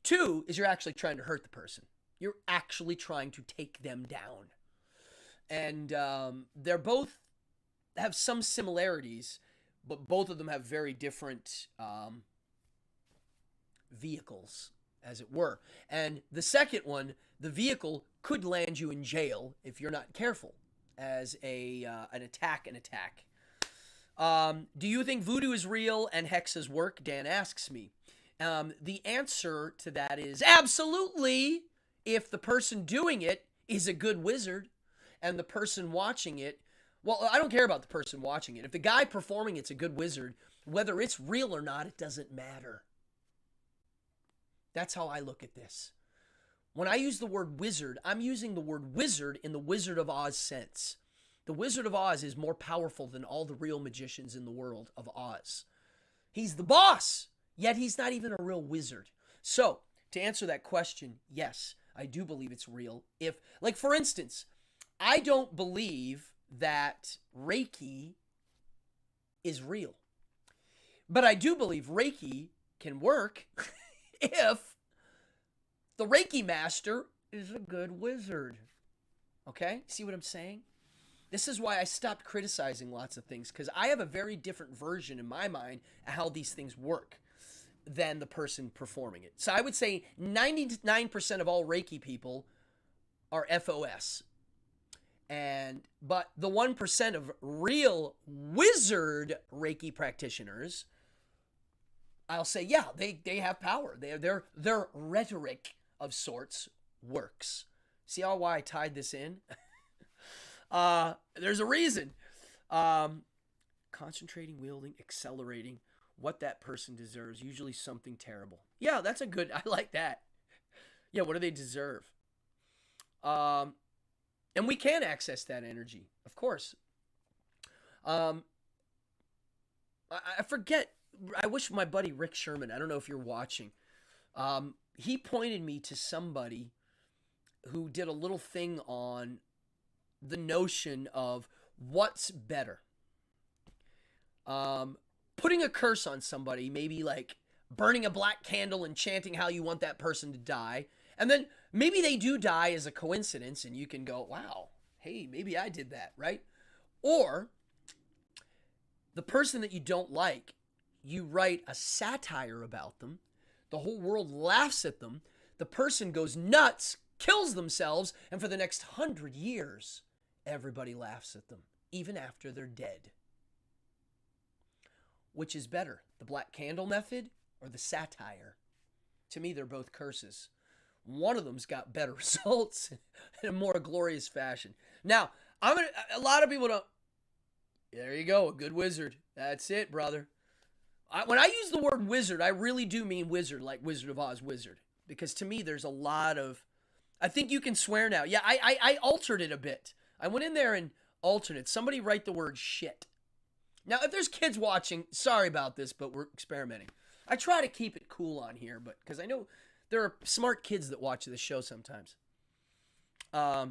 2 is you're actually trying to hurt the person. You're actually trying to take them down. And they're both have some similarities, but both of them have very different vehicles, as it were. And the second one, the vehicle could land you in jail if you're not careful, as an attack. Do you think voodoo is real and hexes work? Dan asks me. The answer to that is absolutely, if the person doing it is a good wizard and the person watching it, well, I don't care about the person watching it. If the guy performing it's a good wizard, whether it's real or not, it doesn't matter. That's how I look at this. When I use the word wizard, I'm using the word wizard in the Wizard of Oz sense. The Wizard of Oz is more powerful than all the real magicians in the world of Oz. He's the boss, yet he's not even a real wizard. So, to answer that question, yes, I do believe it's real. If, like, for instance, I don't believe that Reiki is real. But I do believe Reiki can work if the Reiki master is a good wizard. Okay? See what I'm saying? This is why I stopped criticizing lots of things, because I have a very different version in my mind of how these things work than the person performing it. So I would say 99% of all Reiki people are FOS. But the 1% of real wizard Reiki practitioners I'll say, yeah, they have power. Their rhetoric of sorts works. See how why I tied this in? There's a reason. Concentrating, wielding, accelerating what that person deserves, usually something terrible. Yeah, that's a good, I like that. Yeah, what do they deserve? And we can access that energy, of course. I forget, I wish my buddy Rick Sherman, I don't know if you're watching, he pointed me to somebody who did a little thing on the notion of what's better. Putting a curse on somebody, maybe like burning a black candle and chanting how you want that person to die. And then maybe they do die as a coincidence and you can go, wow, hey, maybe I did that, right? Or the person that you don't like, you write a satire about them. The whole world laughs at them. The person goes nuts, kills themselves, and for the next 100 years, everybody laughs at them, even after they're dead. Which is better, the black candle method or the satire? To me, they're both curses. One of them's got better results in a more glorious fashion. Now, a lot of people don't. There you go, a good wizard. That's it, brother. When I use the word wizard, I really do mean wizard, like Wizard of Oz wizard. Because to me, there's a lot of. I think you can swear now. Yeah, I altered it a bit. I went in there and altered it. Somebody write the word shit. Now, if there's kids watching, sorry about this, but we're experimenting. I try to keep it cool on here, but because I know there are smart kids that watch this show sometimes. What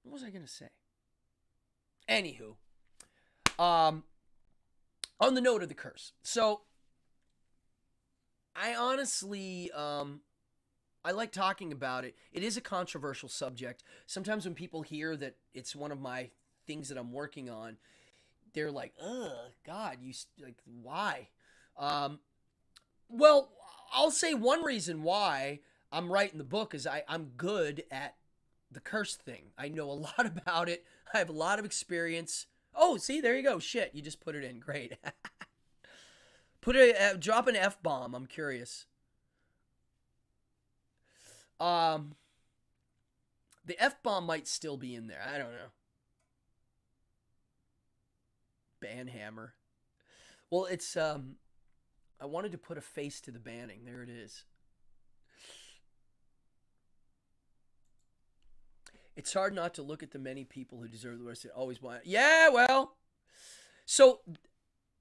was I going to say? Anywho, on the note of the curse. So, I honestly, I like talking about it. It is a controversial subject. Sometimes when people hear that it's one of my things that I'm working on, they're like, ugh, God, why? Well, I'll say one reason why I'm writing the book is I'm good at the curse thing. I know a lot about it. I have a lot of experience. Oh, see, there you go. Shit, you just put it in. Great. Drop an F-bomb. I'm curious. The F-bomb might still be in there. I don't know. Banhammer. Well, it's, I wanted to put a face to the banning. There it is. It's hard not to look at the many people who deserve the worst they always want. Yeah, well. So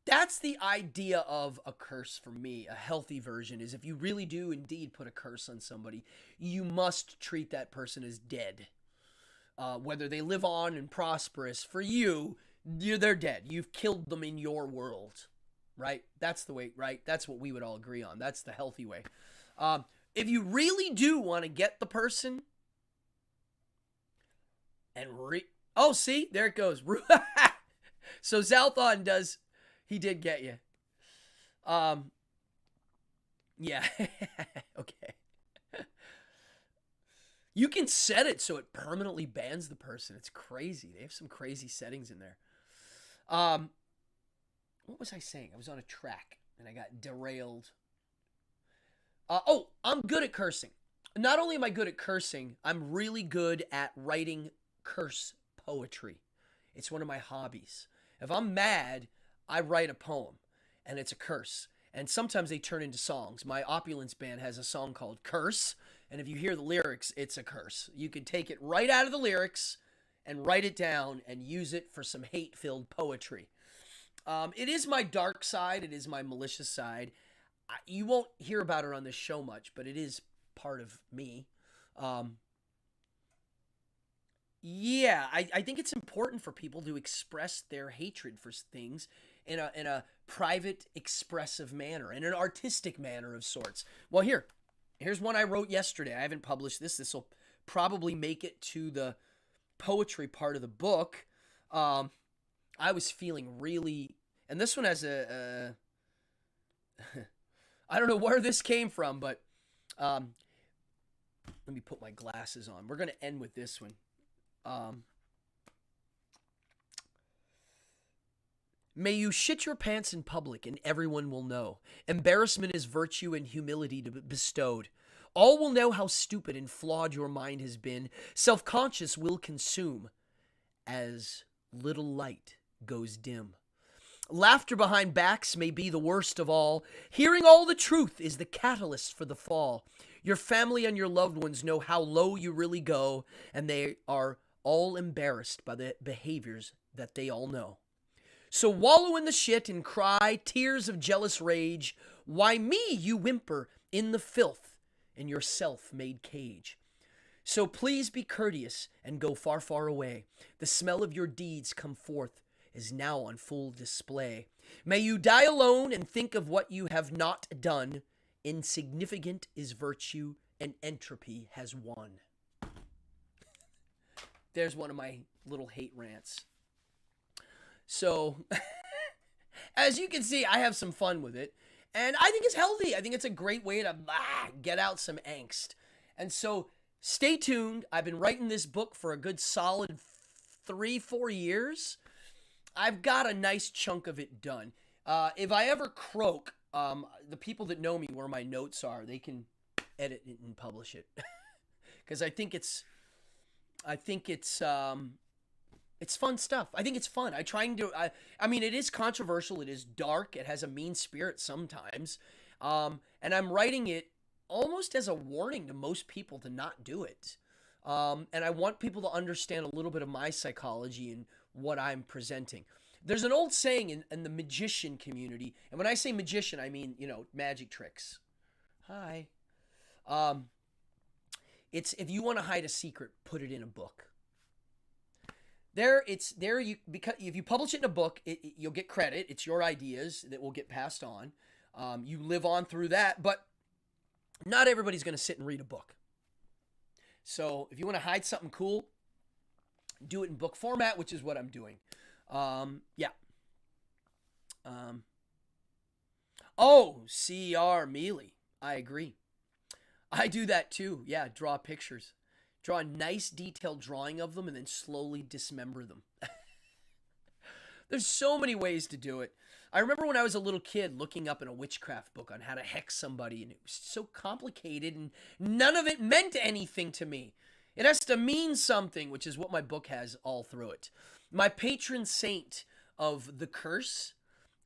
that's the idea of a curse for me. A healthy version is if you really do indeed put a curse on somebody, you must treat that person as dead. Whether they live on and prosperous, for you, they're dead. You've killed them in your world, right? That's the way, right? That's what we would all agree on. That's the healthy way. If you really do want to get the person and oh, see, there it goes. So Zalthon he did get you. Yeah. Okay. You can set it so it permanently bans the person. It's crazy. They have some crazy settings in there. What was I saying? I was on a track and I got derailed. I'm good at cursing. Not only am I good at cursing, I'm really good at writing curse poetry. It's one of my hobbies. If I'm mad, I write a poem, and it's a curse. And sometimes they turn into songs. My Opulence band has a song called Curse, and if you hear the lyrics, it's a curse. You can take it right out of the lyrics and write it down and use it for some hate-filled poetry. It is my dark side. It is my malicious side. You won't hear about it on this show much, but it is part of me. Yeah, I think it's important for people to express their hatred for things in a private, expressive manner, in an artistic manner of sorts. Well, here's one I wrote yesterday. I haven't published this. This will probably make it to the poetry part of the book. I was feeling really, and this one has I don't know where this came from, but let me put my glasses on. We're going to end with this one. May you shit your pants in public and everyone will know. Embarrassment is virtue and humility to be bestowed. All will know how stupid and flawed your mind has been. Self-conscious will consume as little light goes dim. Laughter behind backs may be the worst of all. Hearing all the truth is the catalyst for the fall. Your family and your loved ones know how low you really go, and they are all embarrassed by the behaviors that they all know. So wallow in the shit and cry tears of jealous rage. Why me, you whimper, in the filth in your self-made cage? So please be courteous and go far, far away. The smell of your deeds come forth is now on full display. May you die alone and think of what you have not done. Insignificant is virtue and entropy has won. There's one of my little hate rants. So, as you can see, I have some fun with it. And I think it's healthy. I think it's a great way to get out some angst. And so, stay tuned. I've been writing this book for a good solid 3-4 years. I've got a nice chunk of it done. If I ever croak, the people that know me where my notes are, they can edit it and publish it. Because I think it's fun stuff. I think it's fun. I mean, it is controversial. It is dark. It has a mean spirit sometimes. And I'm writing it almost as a warning to most people to not do it. And I want people to understand a little bit of my psychology and what I'm presenting. There's an old saying in the magician community. And when I say magician, I mean, magic tricks. Hi. It's if you want to hide a secret, put it in a book. Because if you publish it in a book, you'll get credit. It's your ideas that will get passed on. You live on through that, but not everybody's going to sit and read a book. So if you want to hide something cool, do it in book format, which is what I'm doing. C.R. Mealy. I agree. I do that too. Yeah, draw pictures. Draw a nice detailed drawing of them and then slowly dismember them. There's so many ways to do it. I remember when I was a little kid looking up in a witchcraft book on how to hex somebody, and it was so complicated and none of it meant anything to me. It has to mean something, which is what my book has all through it. My patron saint of the curse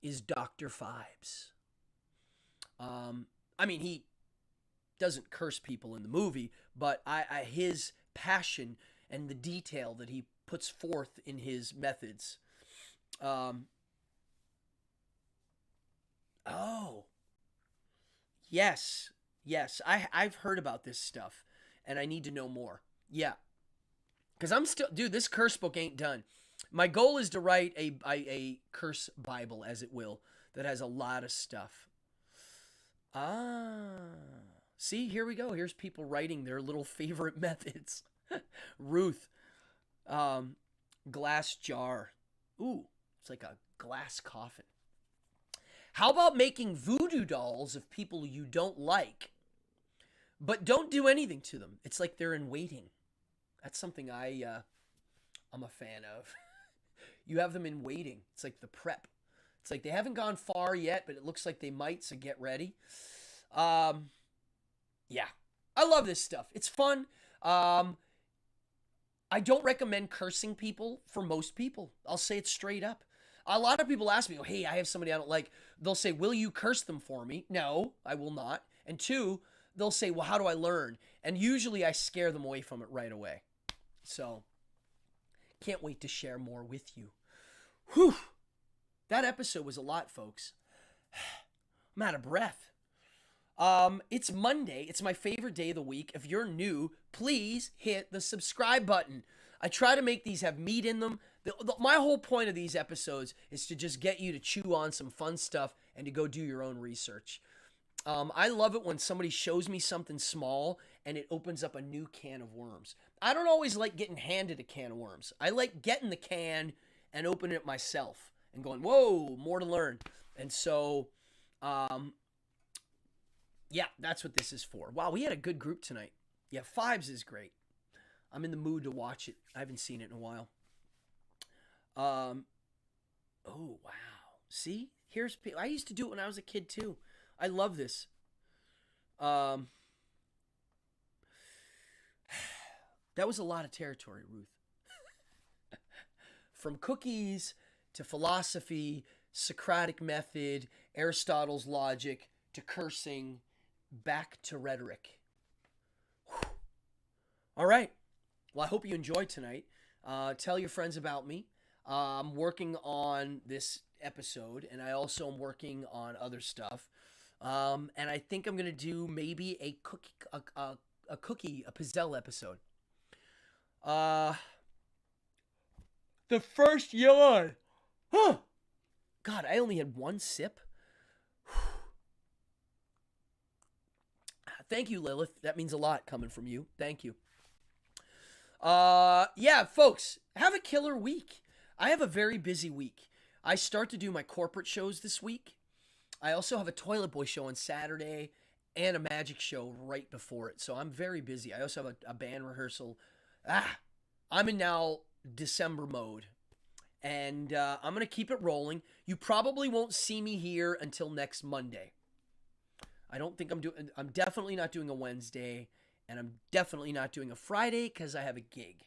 is Dr. Phibes. He doesn't curse people in the movie, but his passion and the detail that he puts forth in his methods. Yes. I've heard about this stuff, and I need to know more. Yeah. Because this curse book ain't done. My goal is to write a curse Bible, as it will, that has a lot of stuff. See, here we go. Here's people writing their little favorite methods. Ruth. Glass jar. Ooh, it's like a glass coffin. How about making voodoo dolls of people you don't like, but don't do anything to them? It's like they're in waiting. That's something I'm a fan of. You have them in waiting. It's like the prep. It's like they haven't gone far yet, but it looks like they might, so get ready. Yeah, I love this stuff. It's fun. I don't recommend cursing people for most people. I'll say it straight up. A lot of people ask me, hey, I have somebody I don't like. They'll say, will you curse them for me? No, I will not. And two, they'll say, well, how do I learn? And usually I scare them away from it right away. So, can't wait to share more with you. Whew. That episode was a lot, folks. I'm out of breath. It's Monday. It's my favorite day of the week. If you're new, please hit the subscribe button. I try to make these have meat in them. My whole point of these episodes is to just get you to chew on some fun stuff and to go do your own research. I love it when somebody shows me something small and it opens up a new can of worms. I don't always like getting handed a can of worms. I like getting the can and opening it myself and going, whoa, more to learn. And so, yeah, that's what this is for. Wow, we had a good group tonight. Yeah, Phibes is great. I'm in the mood to watch it. I haven't seen it in a while. Oh, wow. See? I used to do it when I was a kid too. I love this. That was a lot of territory, Ruth. From cookies to philosophy, Socratic method, Aristotle's logic, to cursing, back to rhetoric. Whew. All right. Well, I hope you enjoyed tonight. Tell your friends about me. I'm working on this episode, and I also am working on other stuff. And I think I'm gonna do maybe a Pizzelle episode. The first yawn. Huh. God, I only had one sip. Thank you, Lilith. That means a lot coming from you. Thank you. Yeah, folks, have a killer week. I have a very busy week. I start to do my corporate shows this week. I also have a Toilet Boy show on Saturday and a magic show right before it. So I'm very busy. I also have a band rehearsal. I'm in now December mode. And I'm going to keep it rolling. You probably won't see me here until next Monday. I'm definitely not doing a Wednesday. And I'm definitely not doing a Friday because I have a gig.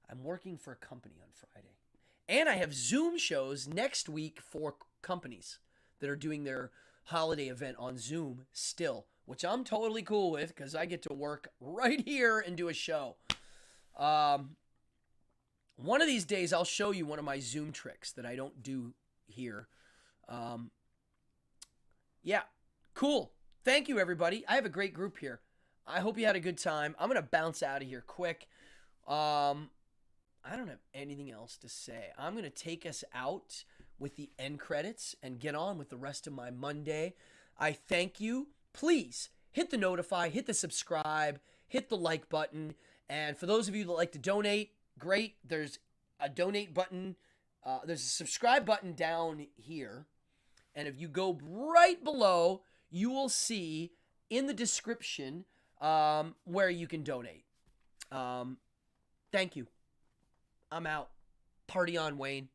I'm working for a company on Friday. And I have Zoom shows next week for companies that are doing their holiday event on Zoom still, which I'm totally cool with because I get to work right here and do a show. One of these days, I'll show you one of my Zoom tricks that I don't do here. Yeah, cool. Thank you, everybody. I have a great group here. I hope you had a good time. I'm going to bounce out of here quick. I don't have anything else to say. I'm going to take us out with the end credits and get on with the rest of my Monday. I thank you. Please hit the notify, hit the subscribe, hit the like button. And for those of you that like to donate, great. There's a donate button. There's a subscribe button down here. And if you go right below, you will see in the description where you can donate. Thank you. I'm out. Party on, Wayne.